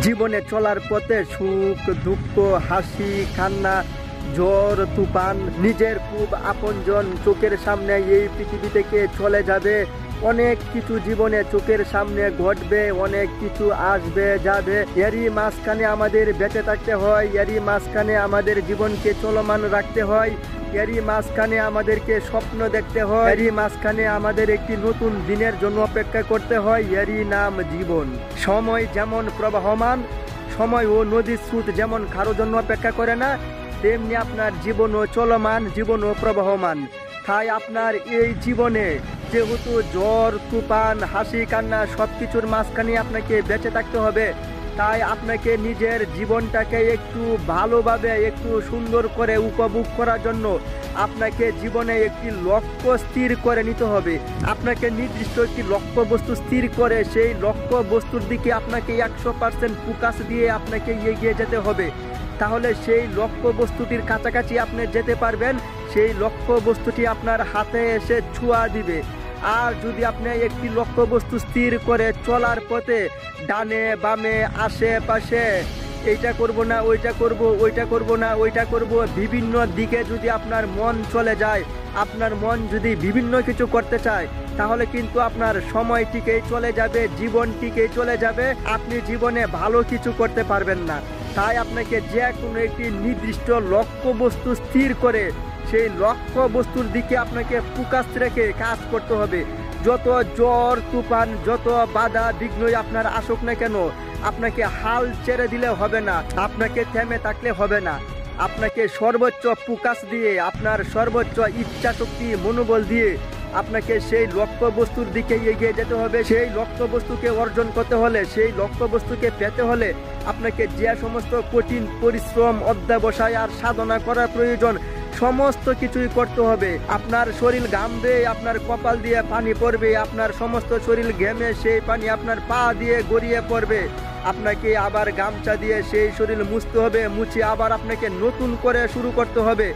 জীবনে চলার পথে সুখ দুঃখ হাসি কান্না ঝড় তুফান নিজের খুব আপনজন চোখের সামনে এই পৃথিবী থেকে চলে যাবে। অনেক কিছু জীবনে চোখের সামনে ঘটবে, অনেক কিছু আসবে যাবে। এরই মাঝখানে আমাদের বেঁচে থাকতে হয়, এরই মাঝখানে আমাদের জীবনকে চলমান রাখতে হয়, এরই মাঝখানে আমাদেরকে স্বপ্ন দেখতে হয়, এরই মাঝখানে আমাদের একটি নতুন দিনের জন্য অপেক্ষা করতে হয়। এরই নাম জীবন। সময় যেমন প্রবাহমান, সময় ও নদীর স্রোত যেমন কারো জন্য অপেক্ষা করে না, তেমনি আপনার জীবনও চলমান, জীবনও প্রবাহমান। তাই আপনার এই জীবনে যেহেতু ঝড় তুফান হাসি কান্না সবকিছুর মাঝখানে আপনাকে বেঁচে থাকতে হবে, তাই আপনাকে নিজের জীবনটাকে একটু ভালোভাবে একটু সুন্দর করে উপভোগ করার জন্য আপনাকে জীবনে একটি লক্ষ্য স্থির করে নিতে হবে। আপনাকে নির্দিষ্ট একটি লক্ষ্য বস্তু স্থির করে সেই লক্ষ্য বস্তুর দিকে আপনাকে 100% ফোকাস দিয়ে আপনাকে এগিয়ে যেতে হবে। তাহলে সেই লক্ষ্য বস্তুটির কাছাকাছি আপনি যেতে পারবেন, সেই লক্ষ্য বস্তুটি আপনার হাতে এসে ছোঁয়া দিবে। আর যদি আপনি একটি লক্ষ্য বস্তু স্থির করে চলার পথে ডানে বামে আশেপাশে এইটা করব না ওইটা করব, ওইটা করব না ওইটা করব, বিভিন্ন দিকে যদি আপনার মন চলে যায়, আপনার মন যদি বিভিন্ন কিছু করতে চায়, তাহলে কিন্তু আপনার সময়টিকেই চলে যাবে, জীবনটিকেই চলে যাবে, আপনি জীবনে ভালো কিছু করতে পারবেন না। তাই আপনাকে যে কোনো একটি নির্দিষ্ট লক্ষ্য বস্তু স্থির করে সেই লক্ষ্য বস্তুর দিকে আপনাকে ফোকাস রেখে কাজ করতে হবে। যত ঝড় তুফান যত বাধা বিঘ্নই আপনার আসুক না কেন, আপনাকে হাল ছেড়ে দিলে হবে না, আপনাকে থেমে থাকলে হবে না। আপনাকে সর্বোচ্চ ফোকাস দিয়ে আপনার সর্বোচ্চ ইচ্ছা শক্তি মনোবল দিয়ে আপনাকে সেই লক্ষ্য বস্তুর দিকে এগিয়ে যেতে হবে। সেই লক্ষ্য বস্তুকে অর্জন করতে হলে, সেই লক্ষ্য বস্তুকে পেতে হলে আপনাকে যে সমস্ত কঠিন পরিশ্রম অধ্যবসায় আর সাধনা করার প্রয়োজন সমস্ত কিছুই করতে হবে। আপনার শরীর ঘামবে, আপনার কপাল দিয়ে পানি পড়বে, আপনার সমস্ত শরীর ঘেমে সেই পানি আপনার পা দিয়ে গড়িয়ে পড়বে। আপনাকে আবার গামছা দিয়ে সেই শরীর মুছতে হবে, মুছে আবার আপনাকে নতুন করে শুরু করতে হবে।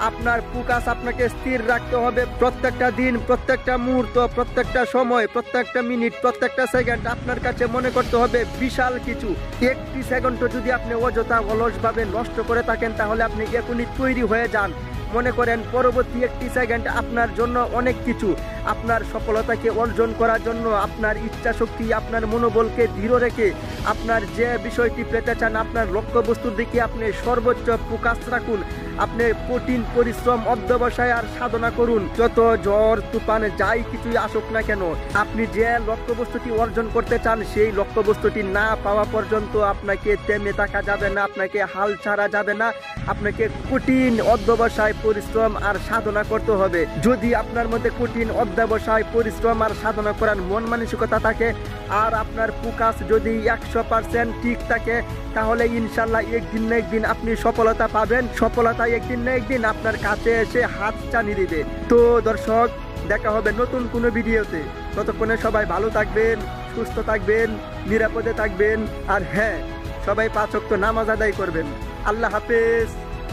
আপনার ফোকাস আপনাকে স্থির রাখতে হবে। প্রত্যেকটা দিন, প্রত্যেকটা মুহূর্ত, প্রত্যেকটা সময়, প্রত্যেকটা মিনিট, প্রত্যেকটা সেকেন্ড আপনার কাছে মনে করতে হবে বিশাল কিছু। একটি সেকেন্ডও যদি আপনি অযথা অলসভাবে নষ্ট করে থাকেন, তাহলে আপনি এখনই তৈরি হয়ে যান। মনে করেন পরবর্তী একটি সেকেন্ড আপনার জন্য অনেক কিছু। আপনার সফলতাকে অর্জন করার জন্য আপনার ইচ্ছা শক্তি, আপনার মনোবলকে দৃঢ় রেখে আপনার যে বিষয়টি পেতে চান, আপনার লক্ষ্য বস্তুর দিকে আপনি সর্বোচ্চ ফোকাস রাখুন। আপনি কঠিন পরিশ্রম অধ্যবসায় আর সাধনা করুন। যত ঝড় তুফান যাই কিছুই আসুক না কেন, আপনি যে লক্ষ্য বস্তুটি অর্জন করতে চান সেই লক্ষ্য বস্তুটি না পাওয়া পর্যন্ত আপনাকে থেমে থাকা যাবে না, আপনাকে হাল ছাড়া যাবে না। আপনাকে কঠিন অধ্যবসায় পরিশ্রম আর সাধনা করতে হবে। যদি আপনার মধ্যে কঠিন অধ্যবসায় পরিশ্রম আর সাধনা করার মন মানসিকতা থাকে আর আপনার ফোকাস যদি 100% ঠিক থাকে, তাহলে ইনশাল্লাহ একদিন না একদিন আপনি সফলতা পাবেন। সফলতা একদিন না একদিন আপনার কাছে এসে হাত টানিয়ে দিবে। তো দর্শক, দেখা হবে নতুন কোনো ভিডিওতে। ততক্ষণে সবাই ভালো থাকবেন, সুস্থ থাকবেন, নিরাপদে থাকবেন। আর হ্যাঁ, সবাই 5 ওয়াক্ত নামাজ আদায় করবেন। আল্লাহ হাফেজ।